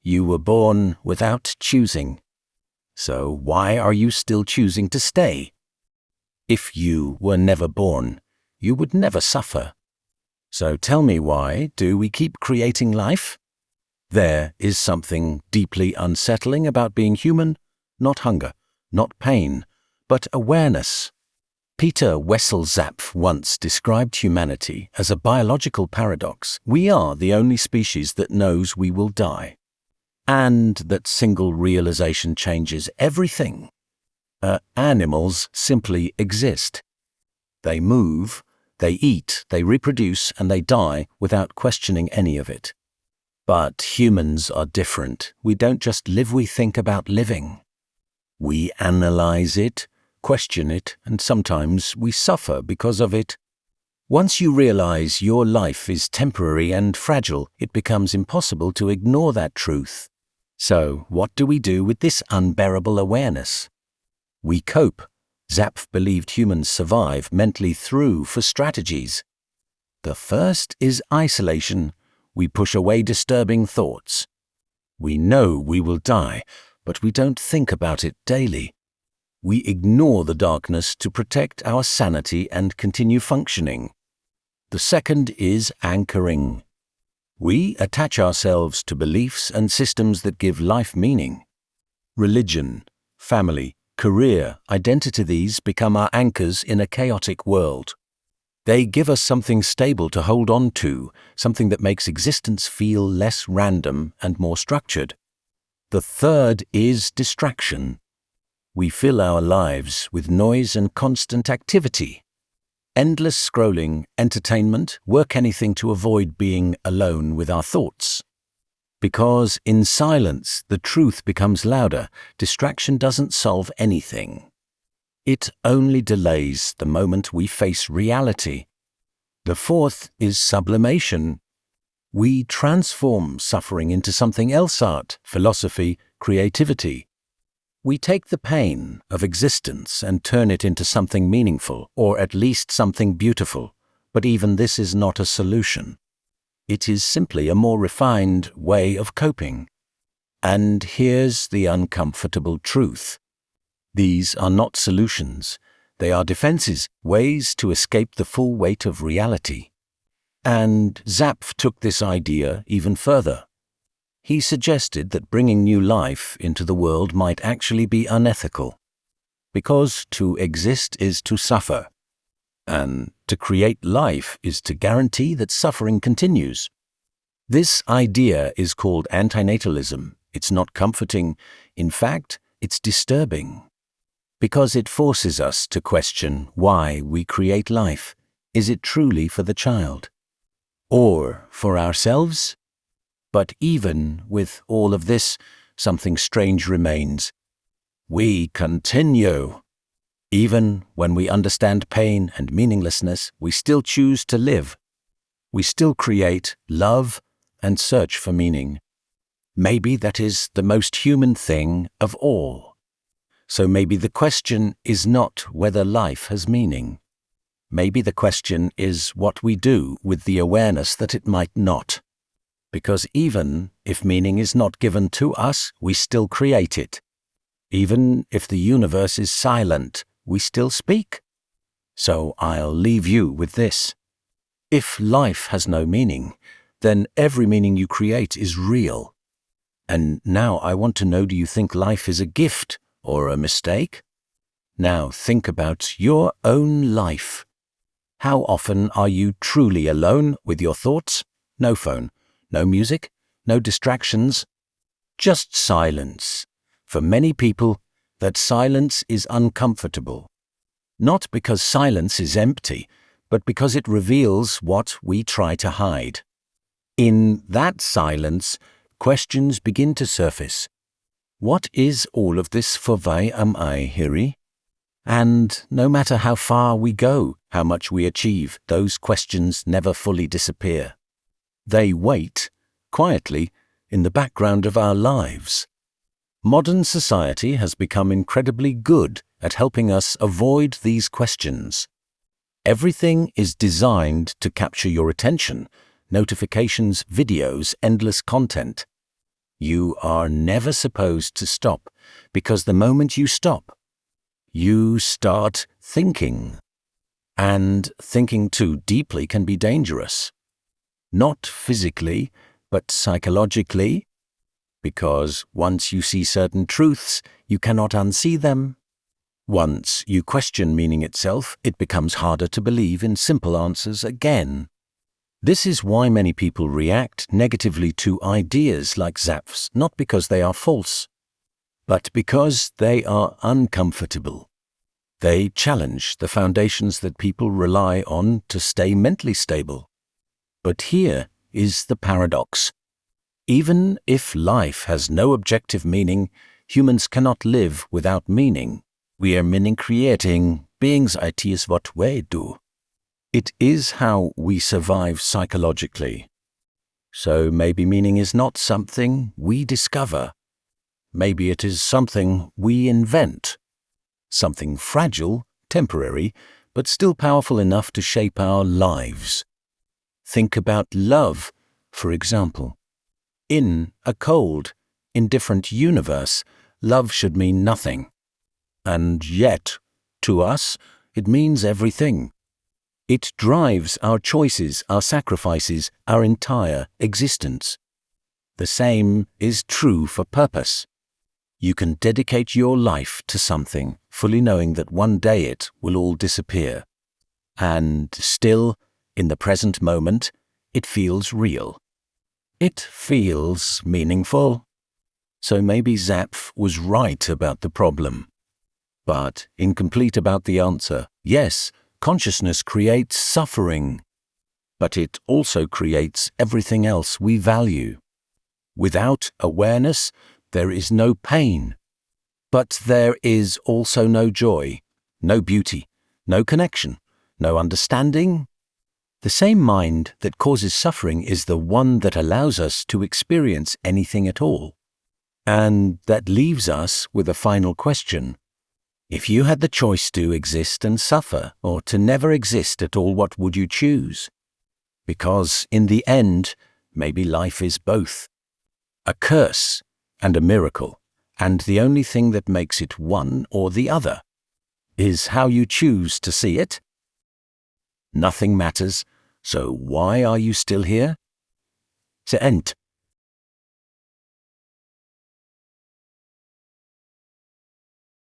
You were born without choosing. So why are you still choosing to stay? If you were never born, you would never suffer. So tell me, why do we keep creating life? There is something deeply unsettling about being human, not hunger, not pain, but awareness. Peter Wessel Zapffe once described humanity as a biological paradox. We are the only species that knows we will die, and that single realization changes everything. Animals simply exist. They move, they eat, they reproduce, and they die without questioning any of it. But humans are different. We don't just live, we think about living. We analyze it, question it, and sometimes we suffer because of it. Once you realize your life is temporary and fragile, it becomes impossible to ignore that truth. So, what do we do with this unbearable awareness? We cope. Zapffe believed humans survive mentally through 4 strategies. The first is isolation. We push away disturbing thoughts. We know we will die, but we don't think about it daily. We ignore the darkness to protect our sanity and continue functioning. The second is anchoring. We attach ourselves to beliefs and systems that give life meaning. Religion, family, career, identity, these become our anchors in a chaotic world. They give us something stable to hold on to, something that makes existence feel less random and more structured. The third is distraction. We fill our lives with noise and constant activity. Endless scrolling, entertainment, work, anything to avoid being alone with our thoughts. Because in silence, the truth becomes louder. Distraction doesn't solve anything. It only delays the moment we face reality. The fourth is sublimation. We transform suffering into something else: art, philosophy, creativity. We take the pain of existence and turn it into something meaningful, or at least something beautiful. But even this is not a solution. It is simply a more refined way of coping. And here's the uncomfortable truth. These are not solutions. They are defenses, ways to escape the full weight of reality. And Zapffe took this idea even further. He suggested that bringing new life into the world might actually be unethical, because to exist is to suffer, and to create life is to guarantee that suffering continues. This idea is called antinatalism. It's not comforting. In fact, it's disturbing, because it forces us to question why we create life. Is it truly for the child, or for ourselves? But even with all of this, something strange remains. We continue. Even when we understand pain and meaninglessness, we still choose to live. We still create, love, and search for meaning. Maybe that is the most human thing of all. So maybe the question is not whether life has meaning. Maybe the question is what we do with the awareness that it might not. Because even if meaning is not given to us, we still create it. Even if the universe is silent, we still speak. So I'll leave you with this. If life has no meaning, then every meaning you create is real. And now I want to know, do you think life is a gift or a mistake? Now think about your own life. How often are you truly alone with your thoughts? No phone, no music, no distractions, just silence. For many people, that silence is uncomfortable. Not because silence is empty, but because it reveals what we try to hide. In that silence, questions begin to surface. What is all of this for? Why am I here? And no matter how far we go, how much we achieve, those questions never fully disappear. They wait, quietly, in the background of our lives. Modern society has become incredibly good at helping us avoid these questions. Everything is designed to capture your attention: notifications, videos, endless content. You are never supposed to stop, because the moment you stop, you start thinking. And thinking too deeply can be dangerous. Not physically, but psychologically, because once you see certain truths, you cannot unsee them. Once you question meaning itself, it becomes harder to believe in simple answers again. This is why many people react negatively to ideas like Zapf's, not because they are false, but because they are uncomfortable. They challenge the foundations that people rely on to stay mentally stable. But here is the paradox. Even if life has no objective meaning, humans cannot live without meaning. We are meaning creating beings is what we do. It is how we survive psychologically. So maybe meaning is not something we discover. Maybe it is something we invent. Something fragile, temporary, but still powerful enough to shape our lives. Think about love, for example. In a cold, indifferent universe, love should mean nothing. And yet, to us, it means everything. It drives our choices, our sacrifices, our entire existence. The same is true for purpose. You can dedicate your life to something, fully knowing that one day it will all disappear. And still, in the present moment, it feels real. It feels meaningful. So maybe Zapffe was right about the problem, but incomplete about the answer. Yes, consciousness creates suffering, but it also creates everything else we value. Without awareness, there is no pain, but there is also no joy, no beauty, no connection, no understanding. The same mind that causes suffering is the one that allows us to experience anything at all. And that leaves us with a final question. If you had the choice to exist and suffer, or to never exist at all, what would you choose? Because in the end, maybe life is both. A curse and a miracle, and the only thing that makes it one or the other is how you choose to see it. Nothing matters, so why are you still here? Ze end.